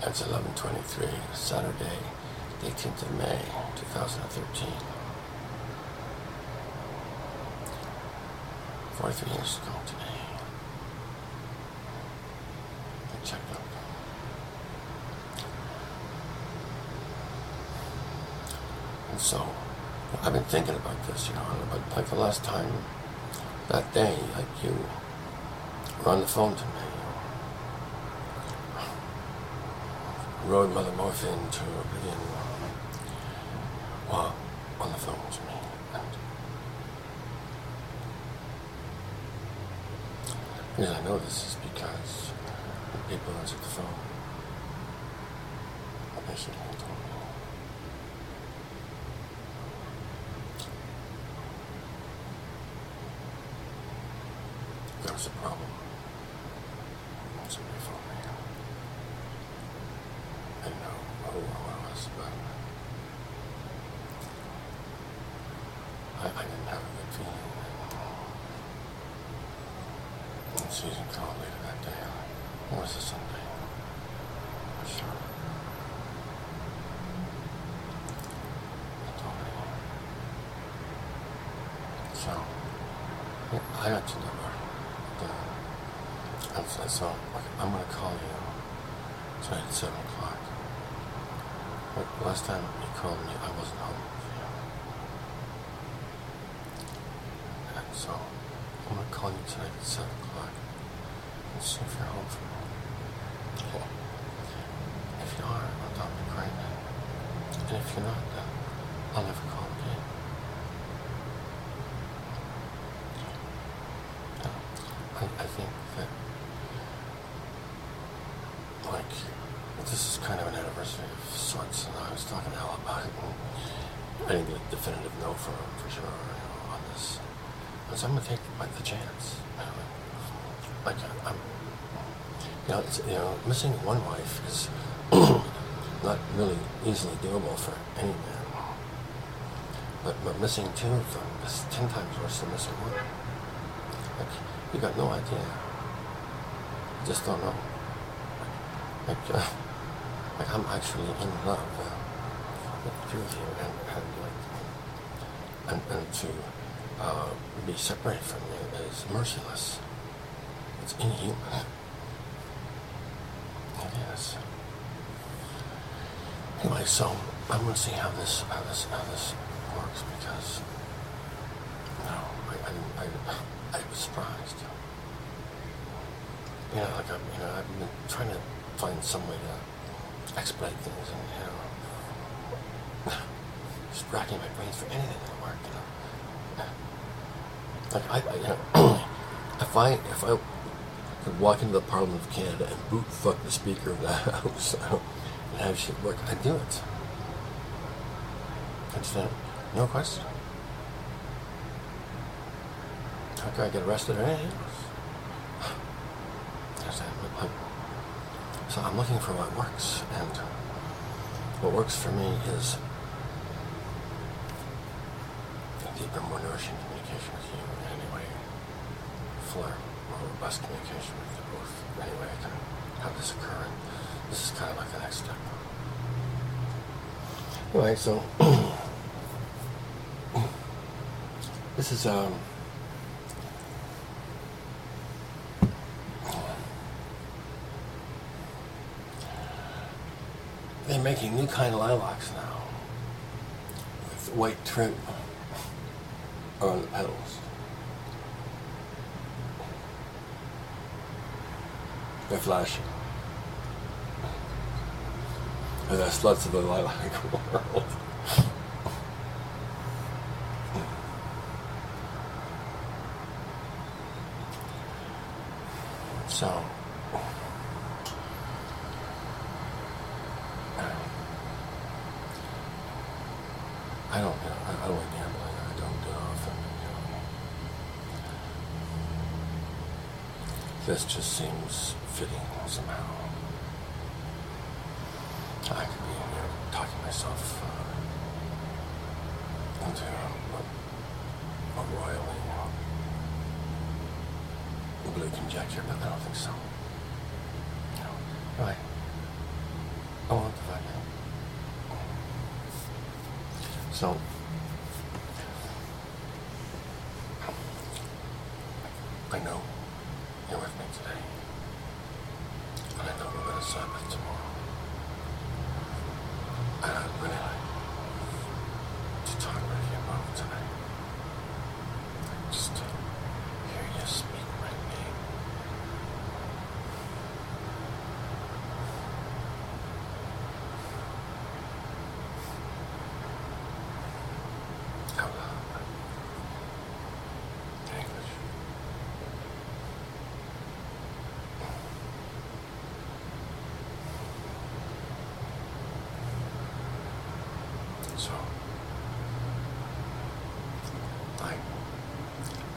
It's 11:23, Saturday, the 18th of May, 2013. 43 years ago today, I checked out. And so, I've been thinking about this, about like the last time, that day, like you were on the phone to me. Rode Mother Morphine to begin while on the phone to me. And the reason I know this is because when people answered the phone, they basically told me. There was a problem. Somebody phoned me. I didn't know who I was, but I didn't have a good feeling. And Susan called later that day. It was a Sunday. I'm sure. She told me. So, I got your number. And so, I'm going to call you tonight at 7 o'clock. But last time you called me, I wasn't home with you. And so, I'm going to call you tonight at 7 o'clock and see if you're home for me. Okay. If you are, I'll be great. And if you're not, then I'll never call again. I think that, like, this is kind of an anniversary of sorts, and I was talking to Al about it, and I didn't get a definitive no for sure, on this. And so I'm gonna take the chance. Like I'm, it's, missing one wife is not really easily doable for any man. But missing two of them is 10 times worse than missing one. Like, you got no idea. You just don't know. Like I'm actually in love with the two of you, and to be separated from you is merciless. It's inhuman. It is. Anyway, so I'm gonna see how this works, because I was surprised. I've been trying to find some way to expedite things, and just racking my brains for anything that'll work. Like if I could walk into the Parliament of Canada and boot fuck the Speaker of the House and have shit work, I'd do it. Understand? No question. How could I get arrested or anything else? Understand? So I'm looking for what works, and what works for me is deeper, more nourishing communication with you in any way, fuller, more robust communication with you both. Anyway, I can have this occur, and this is kind of like the next step. Anyway, so this is they're making new kind of lilacs now with white trim on the petals. They're flashing. And they're sluts of the lilac world. So I don't like gambling. I don't do it often. This just seems fitting somehow. I could be in here talking myself into a royally blue conjecture, but I don't think so. Right. So, I know you're with me today. And I know we're going to Sabbath tomorrow. And I'd really like to talk with you about tonight. Just to hear you speak my name. Out loud. In English. So,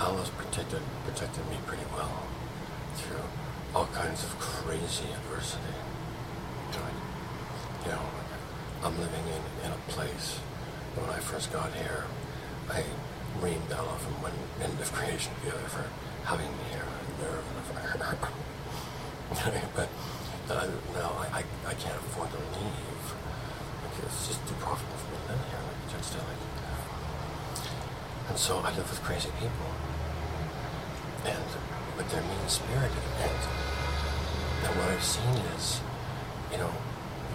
Allah's protected me pretty well through all kinds of crazy adversity. You know, I'm living in a place. When I first got here, I reamed Allah from one end of creation to the other for having me here. But now I can't afford to leave. Like, it's just too profitable for me to live here. Like, just and so I live with crazy people, but they're mean-spirited, and what I've seen is, you know,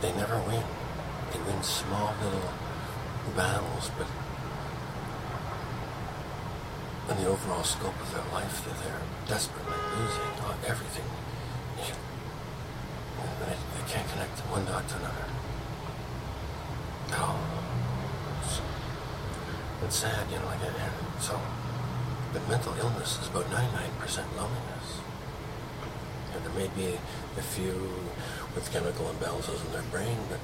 they never win. They win small little battles, but in the overall scope of their life, they're desperately losing on everything. They can't connect one dot to another. No. It's sad, you know, like, and so, but mental illness is about 99% loneliness. You know, there may be a few with chemical imbalances in their brain, but,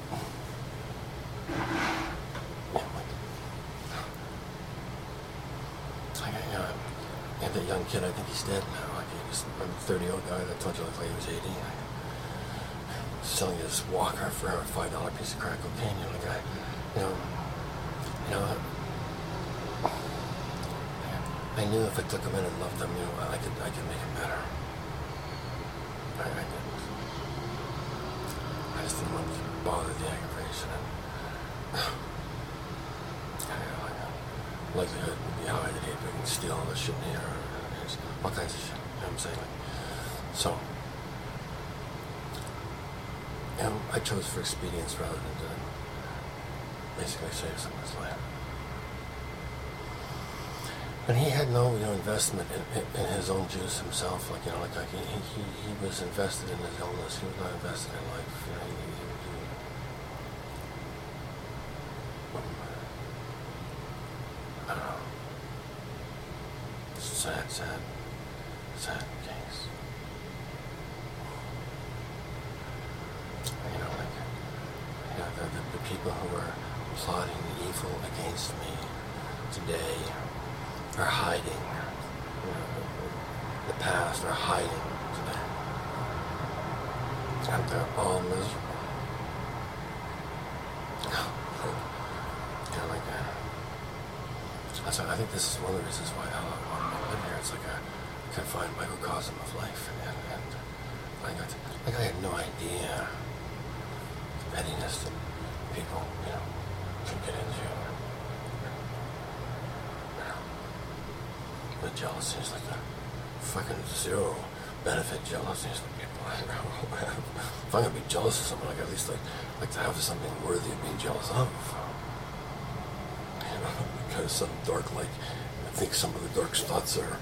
you know, and that young kid, I think he's dead now. Like, he was a 30-year-old guy that told you like he was 80. Selling his walker for a $5 piece of crack cocaine. You know, the guy, you know, I knew if I took him in and loved him, you know, I could make him better. I didn't. I just didn't want to bother the aggravation. And likelihood would be high that he'd been steal all this shit in here, all kinds of shit. You know what I'm saying? Like, so, you know, I chose for expedience rather than to basically save someone's life. And he had no, you know, investment in his own juice himself. Like, you know, like he was invested in his illness. He was not invested in life. You know, I don't know. It's a sad case. You know, like, you know, the people who are plotting evil against me today are hiding. You know, the past are hiding today. And they're all miserable. You know, like, so I think this is one of the reasons why I live here. It's like a confined microcosm of life. And I had no idea the pettiness that people, you know, can get into. The jealousy is like a fucking zero benefit jealousy is what people have. If I'm gonna be jealous of someone, like, at least like to have something worthy of being jealous of. You know, because some dork, like, I think some of the dork's thoughts are,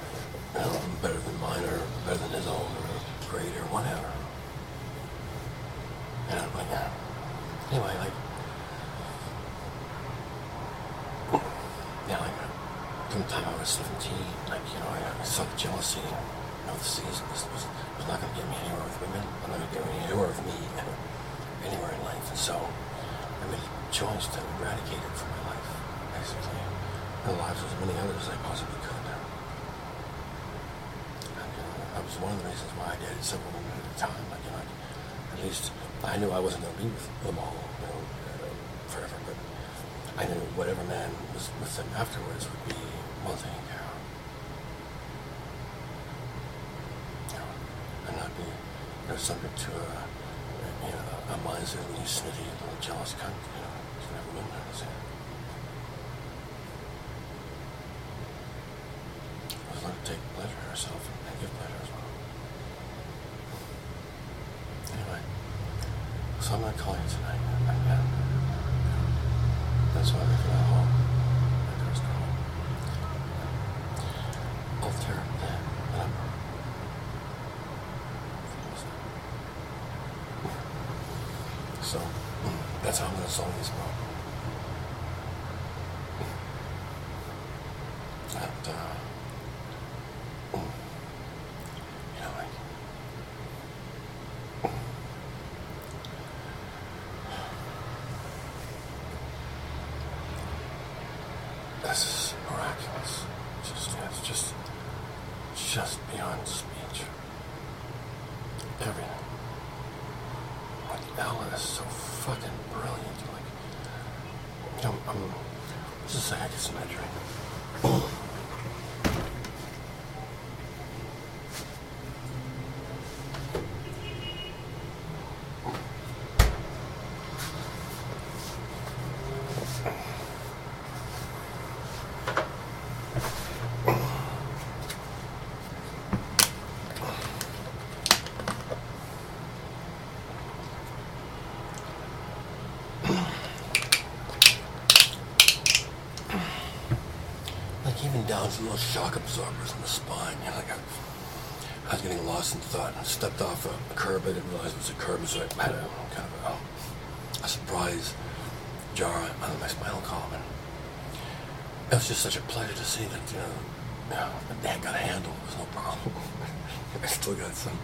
you know, better than mine or better than his own or great or whatever. And I'm like, anyway, like, yeah, like, from the time I was 17, like, you know, I saw the jealousy, you know, the season was not going to get me anywhere with women. I'm not going to get me anywhere with me, anywhere in life. And so I made a choice to eradicate it from my life, basically. And the lives of as many others as I possibly could. And, you know, that was one of the reasons why I dated several women at a time. Like, you know, at least I knew I wasn't going to be with them all, you know, forever, but I knew whatever man was with them afterwards would be well taken care of. You know, and not be, you know, subject to a miserly, snitty, little jealous cunt, you know, who's never been there. take pleasure in herself and give pleasure as well. Anyway, so I'm going to call you tonight. Yeah. That's why I feel at home. My first home. Alter, yeah, whatever. So, that's how I'm going to solve this problem. And, you know, like, this is miraculous. It's just beyond speech. Everything. Like, Ella is so fucking brilliant. Like, you know, just a second, I get some of that drink. Even down to little shock absorbers in the spine. You know, like I was getting lost in thought and stepped off a curb. I didn't realize it was a curb, so I had a surprise jar under my spinal column. And it was just such a pleasure to see that, you know, that got a handle. It was no problem. I still got some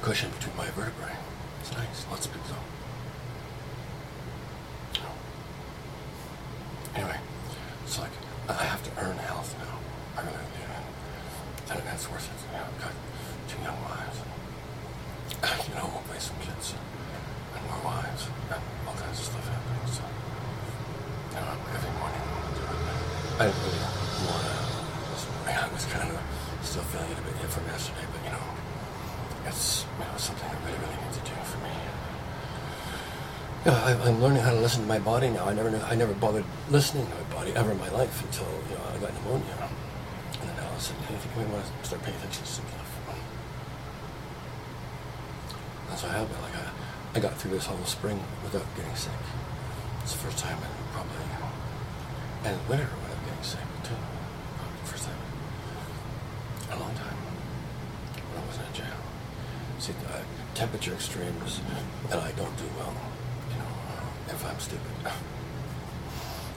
cushion between my vertebrae. It's nice. Lots of people don't. Anyway, it's like, I have to earn health now. I really do. And that's worth it. You know, I've got 2 young wives. And, you know, we'll raise some kids. And more wives. And all kinds of stuff happening. So, you know, every morning I'm doing it. I didn't really want to this morning. I was kind of still feeling it a bit hit from yesterday. But, you know, it's, you know, something I really, really need to do for me. Yeah, I'm learning how to listen to my body now. I never bothered listening to my body ever in my life until, you know, I got pneumonia. And then all of a sudden, I think we want to start paying attention to some stuff. That's what happened. Like I got through this whole spring without getting sick. It's the first time in probably, and winter without getting sick too. Probably the first time in a long time when I wasn't in jail. See, temperature extremes, and I don't do well. If I'm stupid.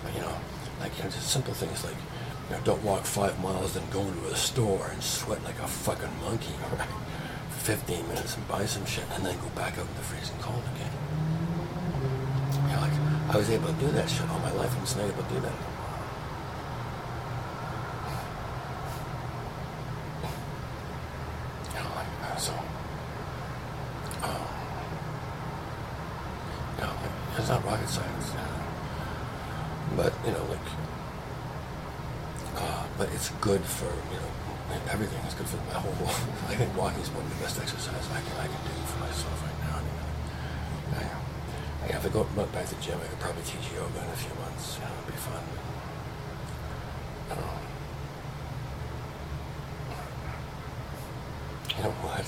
But, you know, like, you know, just simple things like, you know, don't walk 5 miles, then go into a store and sweat like a fucking monkey, right? For 15 minutes and buy some shit, and then go back out in the freezing cold again. You know, like, I was able to do that shit all my life. I'm just not able to do that anymore. You know, like, so, you know, it's not rocket science, but, you know, like, but it's good for, you know, everything. It's good for my whole, I think walking is one of the best exercises I can do for myself right now. If I go back to the gym, I could probably teach yoga in a few months. You know, it'd be fun. I don't know. You know what?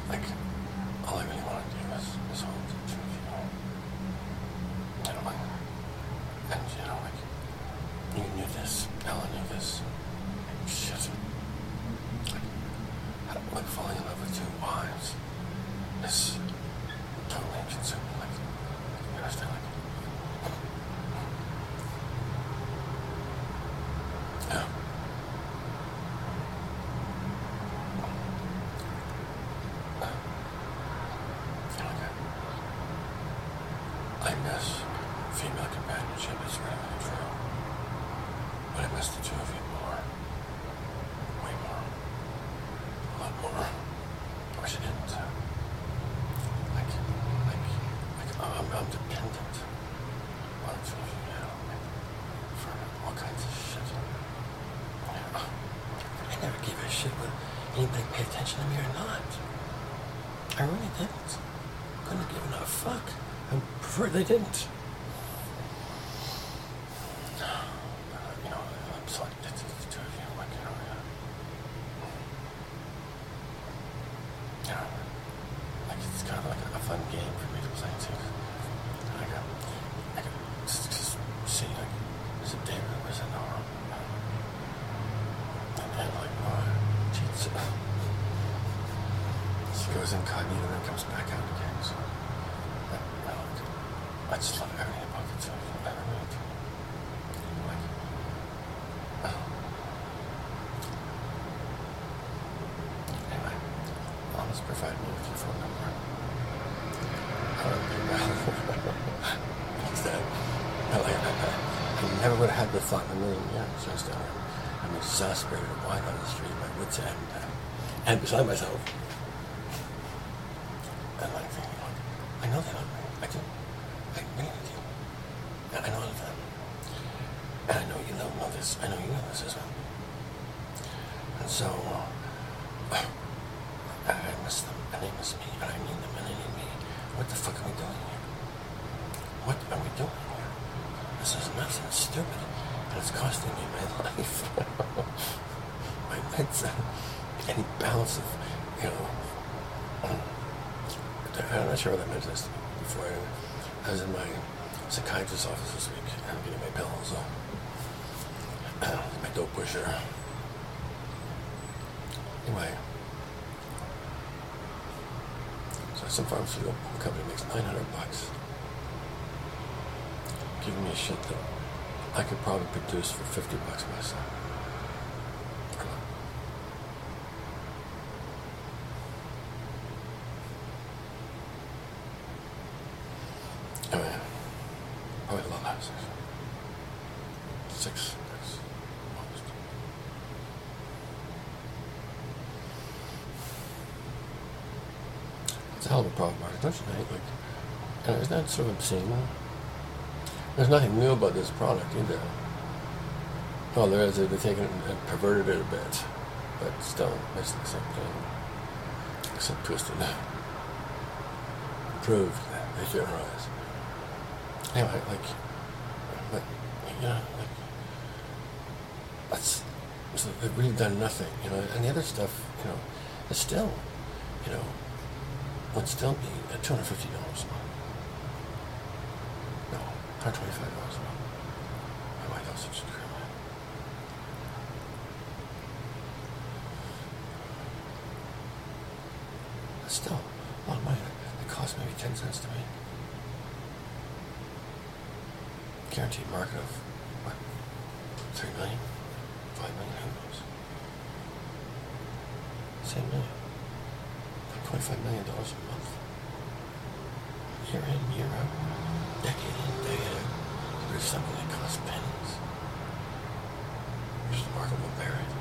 Like, all I really want to do is hold the truth, you know. You know, like, and, you know, like, you knew this, Ella knew this. Shit. Like, falling in love with 2 wives is totally consuming. Like, you understand? Like, yeah. I miss female companionship, it's really, really true. But I miss the 2 of you more. Way more. A lot more. I wish I didn't. Like, I'm dependent on the 2 of you now. Like, for all kinds of shit. Yeah. I never gave a shit whether anybody paid attention to me or not. I really didn't. Couldn't have given a fuck. I prefer they didn't. You know, I'm so addicted to the 2 of you. goes incognito and then comes back out again. So, I just love everything about it. So I really do. Like, anyway, I'll just provide me with your phone number. What's that? I never would have had the thought in a million years. Just I'm exasperated, wide on the street, my wits end, and beside myself. And I'm thinking, look, I know they love me. I do. I really do. And I know all of them. And I know you don't know this. I know you know this as well. And so, I miss them, and they miss me, and I need them, and they need me. What the fuck are we doing here? What are we doing here? This is nuts and stupid, and it's costing me my life. My meds, any balance of, I'm not sure what I mentioned this before. I was in my psychiatrist's office this week, and I'm getting my pills, my dope pusher. Anyway, so some pharmaceutical company makes $900 giving me shit that I could probably produce for $50 myself. Anyway, probably a lot less. 6 bucks, almost. It's a hell of a problem, Mark, don't you think? Like, isn't that sort of obscene? There's nothing new about this product either. Well, there is. They've taken it and perverted it a bit, but still, basically the same thing, except twisted, improved, they theorize. Anyway, so they've really done nothing, and the other stuff, is still, would still be at $250 a month. No, $125 a month. My White House subscription. That's still a lot of money. It costs maybe 10 cents to me. Guaranteed market of, what, 3 million? 5 million, who knows? Same million. $25 million a month. Year in, year out. Decade in, decade out. There's something that costs pennies. There's remarkable merit.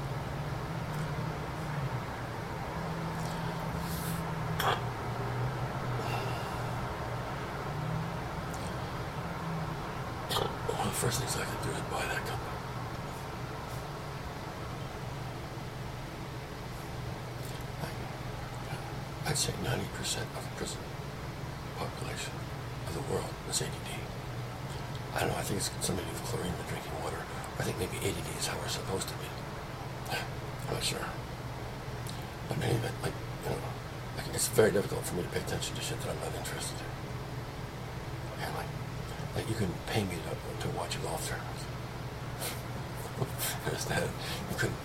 One of the first things I could do is buy that company. I'd say 90% of the prison population of the world is ADD. I don't know, I think it's something to do with chlorine in the drinking water. I think maybe ADD is how we're supposed to be. I'm not sure. But in any event, it's very difficult for me to pay attention to shit that I'm not interested in. And like you can pay me to watch a golf tournament. Instead, you couldn't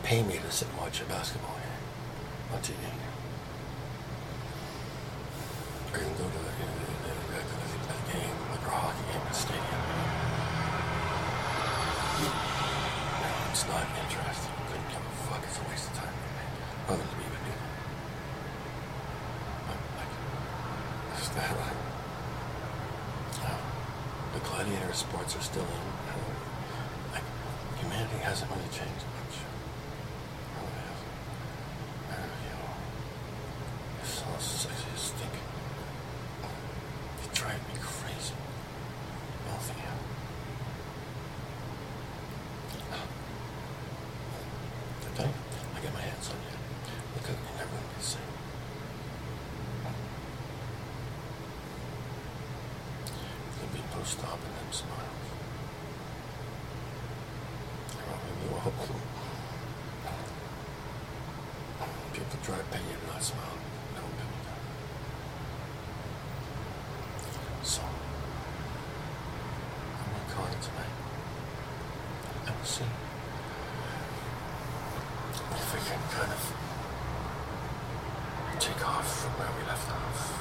pay me to sit and watch a basketball game on TV. Or you can go to a game, like a hockey game in a stadium. It's not interesting. I couldn't give a fuck. It's a waste of time for me. Other than to be with you. The gladiator sports are still in. Humanity hasn't really changed much. Really hasn't. You're so sexy as stink. You drive me crazy. Both of you. Okay? I get my hands on you. Look at me, never will be the same. There'll be no stopping them smiles. Probably will. People try to pay you to not smile. No, people don't. So, I'm going to call you tonight. I will see if we can kind of take off from where we left off.